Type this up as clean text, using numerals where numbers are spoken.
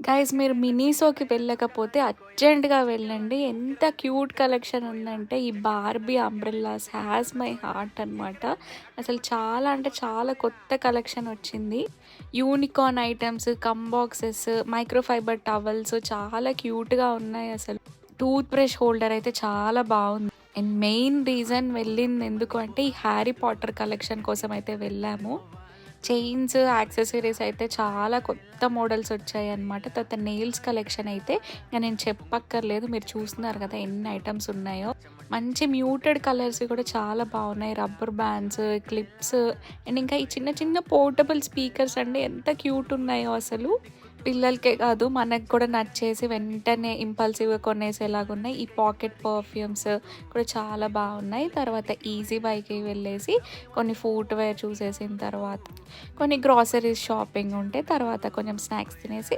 Guys మీరు మినీసోకి వెళ్ళకపోతే అర్జెంట్‌గా వెళ్ళండి. ఎంత క్యూట్ కలెక్షన్ ఉందంటే ఈ Barbie umbrellas has my heart అనమాట. అసలు చాలా అంటే చాలా కొత్త కలెక్షన్ వచ్చింది. Unicorn items, come boxes, microfibre towels చాలా క్యూట్‌గా ఉన్నాయి అసలు. టూత్ బ్రష్ హోల్డర్ అయితే చాలా బాగుంది. అండ్ మెయిన్ రీజన్ వెళ్ళింది ఎందుకు అంటే ఈ హ్యారీ పాటర్ కలెక్షన్ కోసం అయితే వెళ్ళాము. చైన్స్, యాక్సెసరీస్ అయితే చాలా కొత్త మోడల్స్ వచ్చాయన్నమాట. తర్వాత నెయిల్స్ కలెక్షన్ అయితే ఇంక నేను చెప్పక్కర్లేదు. మీరు చూస్తున్నారు కదా ఎన్ని ఐటమ్స్ ఉన్నాయో. మంచి మ్యూటెడ్ కలర్స్ కూడా చాలా బాగున్నాయి. రబ్బర్ బ్యాండ్స్, క్లిప్స్ అండ్ ఇంకా ఈ చిన్న చిన్న పోర్టబుల్ స్పీకర్స్ అండి ఎంత క్యూట్ ఉన్నాయో అసలు. పిల్లలకే కాదు మనకు కూడా నచ్చేసి వెంటనే ఇంపల్సివ్‌గా కొనేసేలాగున్నాయి. ఈ పాకెట్ పర్ఫ్యూమ్స్ కూడా చాలా బాగున్నాయి. తర్వాత ఈజీ బైకి వెళ్ళేసి కొన్ని ఫుట్‌వేర్ చూసేసిన తర్వాత కొన్ని గ్రాసరీస్ షాపింగ్ ఉంటే తర్వాత కొంచెం స్నాక్స్ తినేసి